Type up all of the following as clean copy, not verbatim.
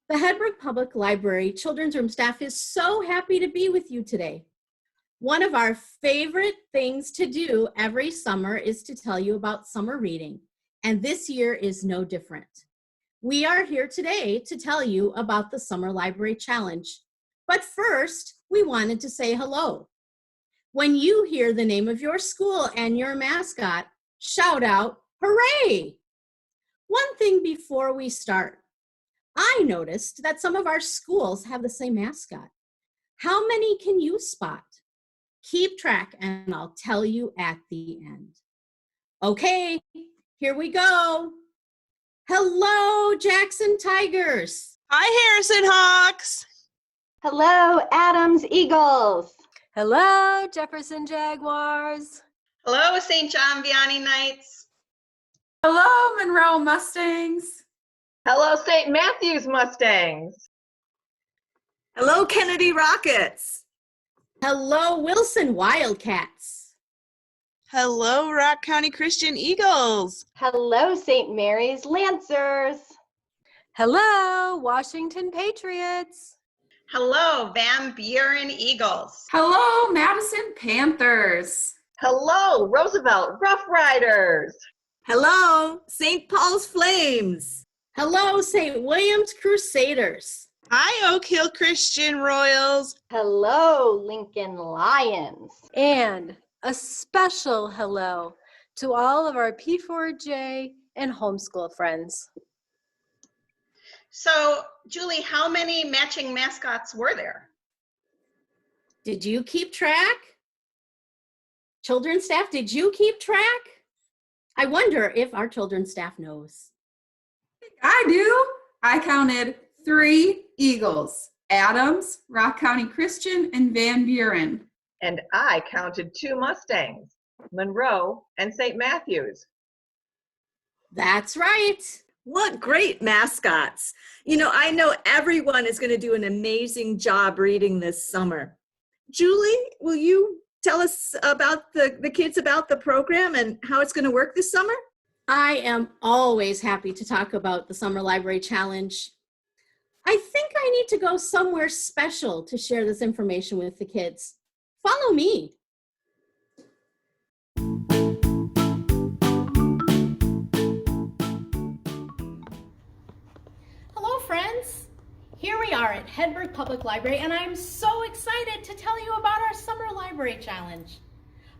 The Hedberg Public Library Children's Room staff is so happy to be with you today. One of our favorite things to do every summer is to tell you about summer reading, and this year is no different. We are here today to tell you about the Summer Library Challenge. But first, we wanted to say hello. When you hear the name of your school and your mascot, shout out, "Hooray!" One thing before we start. I noticed that some of our schools have the same mascot. How many can you spot? Keep track and I'll tell you at the end. Okay, here we go. Hello, Jackson Tigers. Hi, Harrison Hawks. Hello, Adams Eagles. Hello, Jefferson Jaguars. Hello, St. John Vianney Knights. Hello, Monroe Mustangs. Hello, St. Matthews Mustangs. Hello, Kennedy Rockets. Hello, Wilson Wildcats. Hello, Rock County Christian Eagles. Hello, St. Mary's Lancers. Hello, Washington Patriots. Hello, Van Buren Eagles. Hello, Madison Panthers. Hello, Roosevelt Rough Riders. Hello, St. Paul's Flames. Hello, St. William's Crusaders. Hi, Oak Hill Christian Royals. Hello, Lincoln Lions. And a special hello to all of our P4J and homeschool friends. So, Julie, how many matching mascots were there? Did you keep track? Children's staff, did you keep track? I wonder if our children's staff knows. I do. I counted 3 Eagles: Adams, Rock County Christian, and Van Buren. And I counted 2 Mustangs, Monroe and St. Matthews. That's right. What great mascots. You know, I know everyone is going to do an amazing job reading this summer. Julie, will you tell us about the kids about the program and how it's going to work this summer? I am always happy to talk about the Summer Library Challenge. I think I need to go somewhere special to share this information with the kids. Follow me. Hello, friends. Here we are at Hedberg Public Library, and I'm so excited to tell you about our Summer Library Challenge.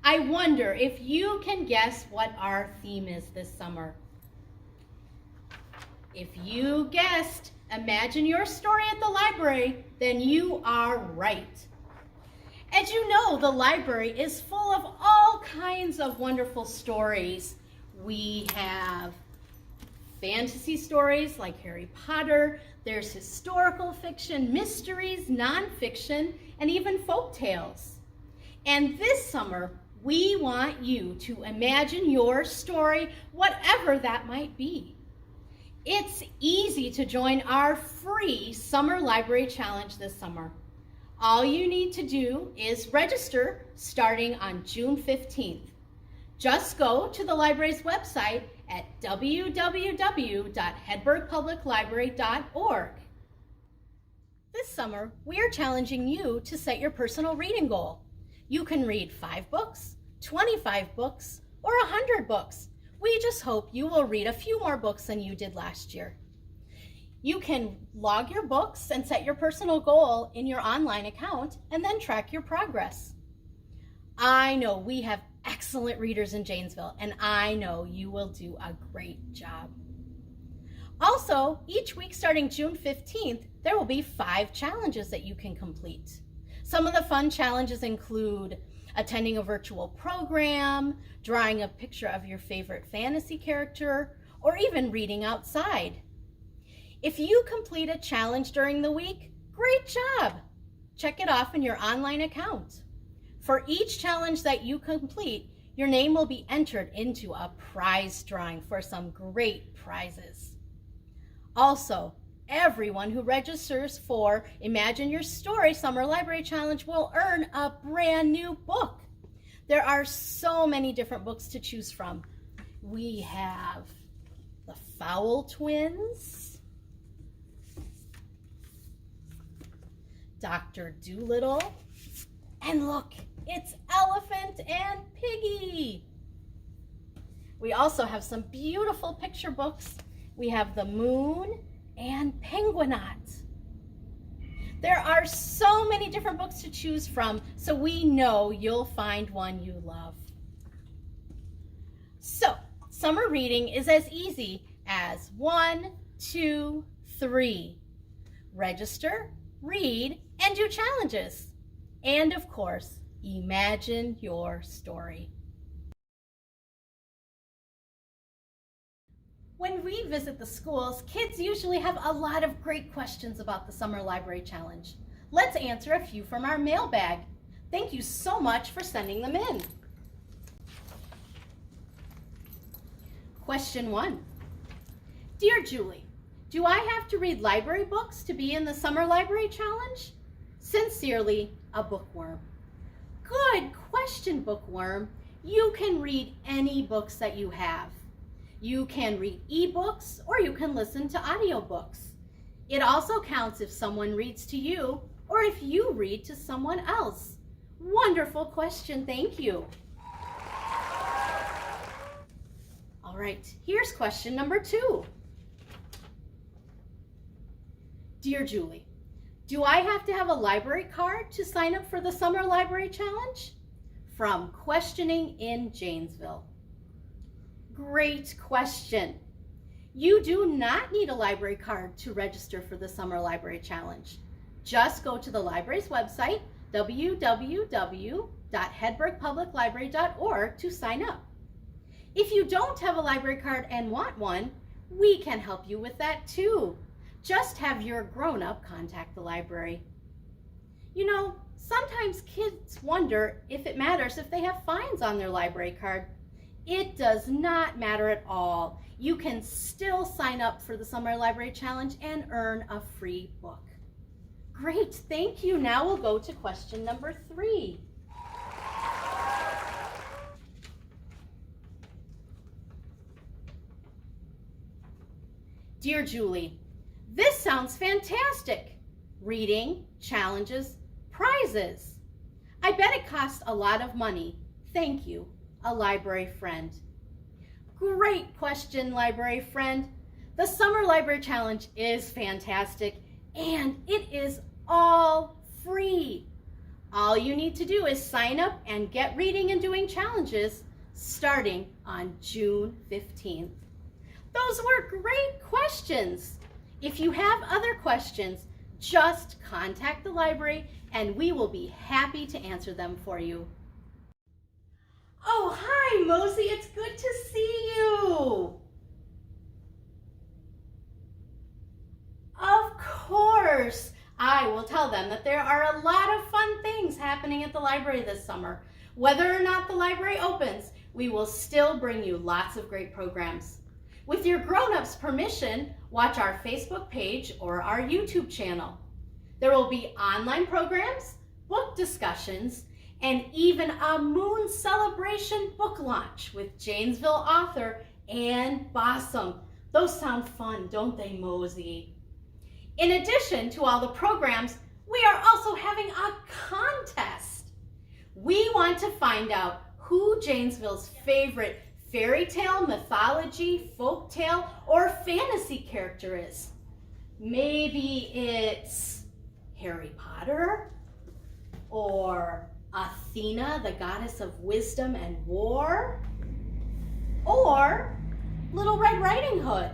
I wonder if you can guess what our theme is this summer. If you guessed Imagine Your Story at the Library, then you are right. As you know, the library is full of all kinds of wonderful stories. We have fantasy stories like Harry Potter, there's historical fiction, mysteries, nonfiction, and even folk tales. And this summer, we want you to imagine your story, whatever that might be. It's easy to join our free Summer Library Challenge this summer. All you need to do is register starting on June 15th. Just go to the library's website at www.hedbergpubliclibrary.org. This summer, we are challenging you to set your personal reading goal. You can read 5 books, 25 books, or 100 books. We just hope you will read a few more books than you did last year. You can log your books and set your personal goal in your online account and then track your progress. I know we have excellent readers in Janesville, and I know you will do a great job. Also, each week starting June 15th, there will be 5 challenges that you can complete. Some of the fun challenges include attending a virtual program, drawing a picture of your favorite fantasy character, or even reading outside. If you complete a challenge during the week, great job! Check it off in your online account. For each challenge that you complete, your name will be entered into a prize drawing for some great prizes. Also, everyone who registers for Imagine Your Story Summer Library Challenge will earn a brand new book. There are so many different books to choose from. We have the Fowl Twins, Dr. Dolittle, and look, it's Elephant and Piggy. We also have some beautiful picture books. We have the Moon and Penguinot. There are so many different books to choose from, so we know you'll find one you love. So, summer reading is as easy as 1, 2, 3. Register, read, and do challenges. And of course, imagine your story. When we visit the schools, kids usually have a lot of great questions about the Summer Library Challenge. Let's answer a few from our mailbag. Thank you so much for sending them in. Question 1. Dear Julie, do I have to read library books to be in the Summer Library Challenge? Sincerely, a bookworm. Good question, bookworm. You can read any books that you have. You can read ebooks or you can listen to audiobooks. It also counts if someone reads to you or if you read to someone else. Wonderful question, thank you. All right, here's question number 2. Dear Julie, do I have to have a library card to sign up for the Summer Library Challenge? From Questioning in Janesville. Great question. You do not need a library card to register for the Summer Library Challenge. Just go to the library's website, www.hedbergpubliclibrary.org, to sign up. If you don't have a library card and want one, we can help you with that too. Just have your grown-up contact the library. You know, sometimes kids wonder if it matters if they have fines on their library card. It does not matter at all. You can still sign up for the Summer Library Challenge and earn a free book. Great, thank you. Now we'll go to question number 3. Dear Julie, this sounds fantastic. Reading, challenges, prizes. I bet it costs a lot of money. Thank you. A library friend. Great question, library friend. The Summer Library Challenge is fantastic and it is all free. All you need to do is sign up and get reading and doing challenges starting on June 15th. Those were great questions. If you have other questions, just contact the library and we will be happy to answer them for you. Oh, hi, Mosey. It's good to see you. Of course. I will tell them that there are a lot of fun things happening at the library this summer. Whether or not the library opens, we will still bring you lots of great programs. With your grown-ups' permission, watch our Facebook page or our YouTube channel. There will be online programs, book discussions, and even a Moon Celebration book launch with Janesville author Ann Bossum. Those sound fun, don't they, Mosey? In addition to all the programs, we are also having a contest. We want to find out who Janesville's favorite fairy tale, mythology, folk tale, or fantasy character is. Maybe it's Harry Potter, or Athena, the goddess of wisdom and war, or Little Red Riding Hood.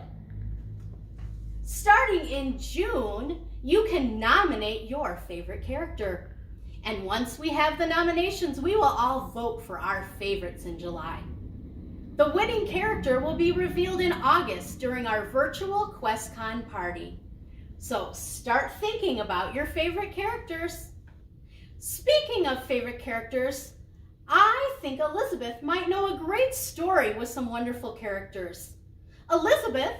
Starting in June, you can nominate your favorite character. And once we have the nominations, we will all vote for our favorites in July. The winning character will be revealed in August during our virtual QuestCon party. So start thinking about your favorite characters. Speaking of favorite characters, I think Elizabeth might know a great story with some wonderful characters. Elizabeth,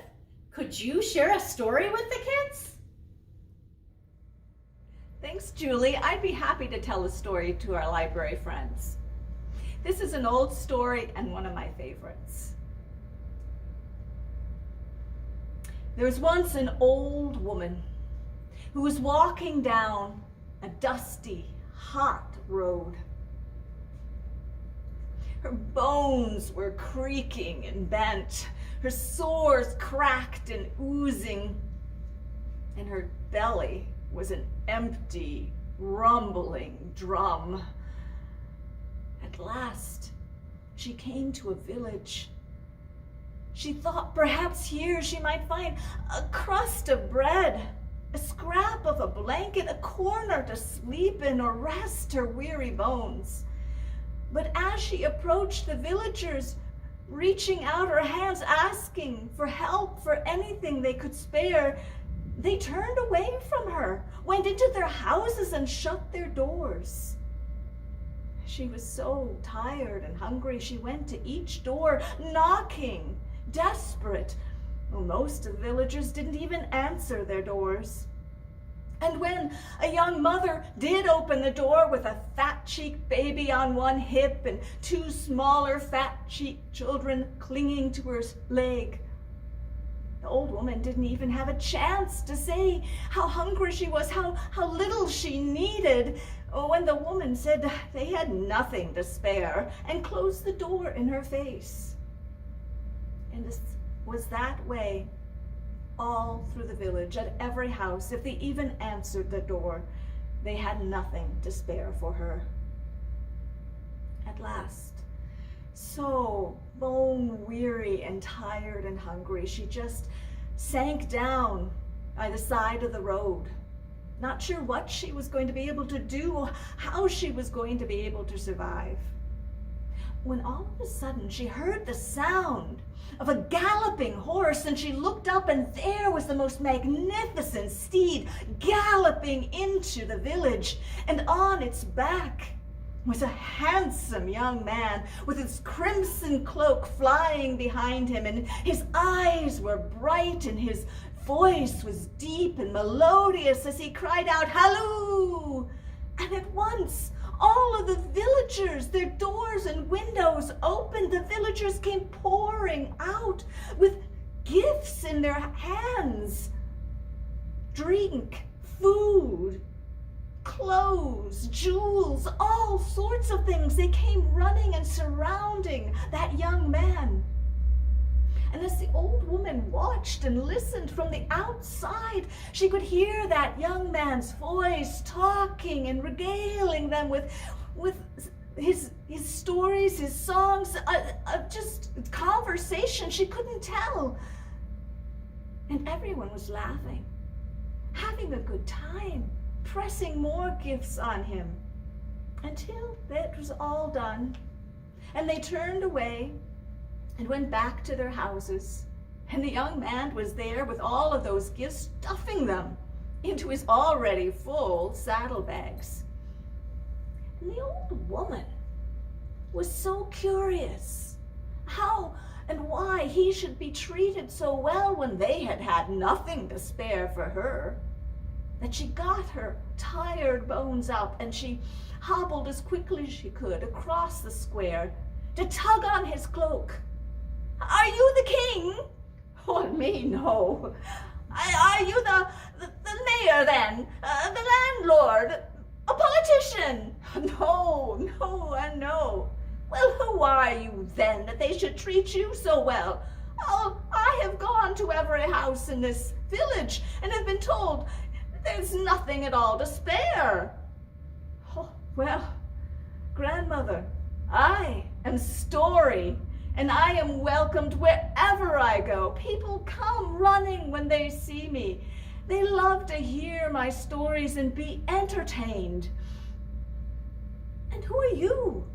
could you share a story with the kids? Thanks, Julie. I'd be happy to tell a story to our library friends. This is an old story and one of my favorites. There was once an old woman who was walking down a dusty, hot road. Her bones were creaking and bent, her sores cracked and oozing, and her belly was an empty, rumbling drum. At last, she came to a village. She thought perhaps here she might find a crust of bread, a scrap of a blanket, a corner to sleep in or rest her weary bones. But as she approached the villagers, reaching out her hands, asking for help for anything they could spare, they turned away from her, went into their houses and shut their doors. She was so tired and hungry, she went to each door, knocking, desperate. Well, most of the villagers didn't even answer their doors. And when a young mother did open the door with a fat-cheeked baby on one hip and two smaller fat-cheeked children clinging to her leg, the old woman didn't even have a chance to say how hungry she was, how little she needed, when the woman said they had nothing to spare and closed the door in her face. And this was that way all through the village, at every house. If they even answered the door, they had nothing to spare for her. At last, so bone-weary and tired and hungry, she just sank down by the side of the road, not sure what she was going to be able to do, how she was going to be able to survive. When all of a sudden she heard the sound of a galloping horse, and she looked up, and there was the most magnificent steed galloping into the village, and on its back was a handsome young man with his crimson cloak flying behind him, and his eyes were bright and his voice was deep and melodious as he cried out, "Halloo!" And at once all of the villagers, their doors and windows opened. The villagers came pouring out with gifts in their hands. Drink, food, clothes, jewels, all sorts of things. They came running and surrounding that young man. And as the old woman watched and listened from the outside, she could hear that young man's voice talking and regaling them with his stories, his songs, just conversation she couldn't tell. And everyone was laughing, having a good time, pressing more gifts on him, until that was all done. And they turned away and went back to their houses, and the young man was there with all of those gifts, stuffing them into his already full saddlebags. And the old woman was so curious how and why he should be treated so well when they had had nothing to spare for her, that she got her tired bones up and she hobbled as quickly as she could across the square to tug on his cloak. "Are you the king?" "Oh, me, no." Are you the mayor then? The landlord? A politician?" No. "Well, who are you then that they should treat you so well?" "Oh, I have gone to every house in this village and have been told there's nothing at all to spare." "Oh, well, grandmother, I am Story, and I am welcomed wherever I go. People come running when they see me. They love to hear my stories and be entertained." "And who are you,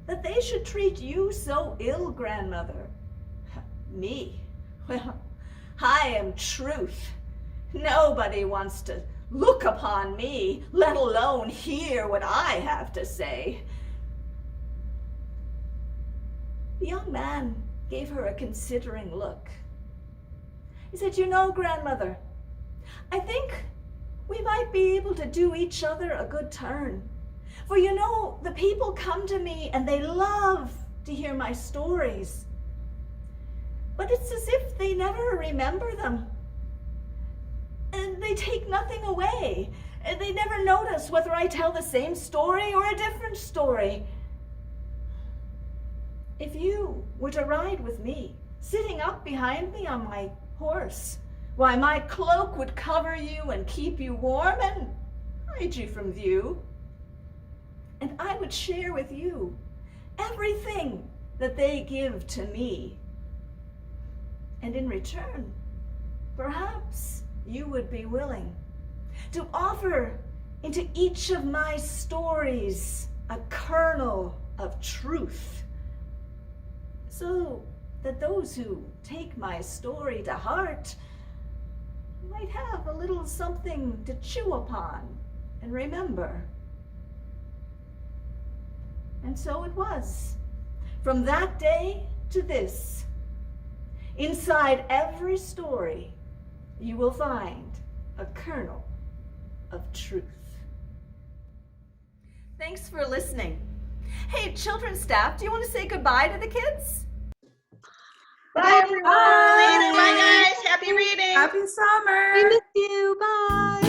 that they should treat you so ill, grandmother?" "Me? Well, I am Truth. Nobody wants to look upon me, let alone hear what I have to say." The young man gave her a considering look. He said, "You know, grandmother, I think we might be able to do each other a good turn. For you know, the people come to me and they love to hear my stories. But it's as if they never remember them. they take nothing away. They never notice whether I tell the same story or a different story. If you were to ride with me, sitting up behind me on my horse, why, my cloak would cover you and keep you warm and hide you from view. And I would share with you everything that they give to me. And in return, perhaps you would be willing to offer into each of my stories a kernel of truth, so that those who take my story to heart might have a little something to chew upon and remember. And so it was. From that day to this, inside every story, you will find a kernel of truth. Thanks for listening. Hey, children's staff, do you want to say goodbye to the kids? Bye, everyone. Later. Bye, guys. Happy reading. Happy summer. We miss you. Bye.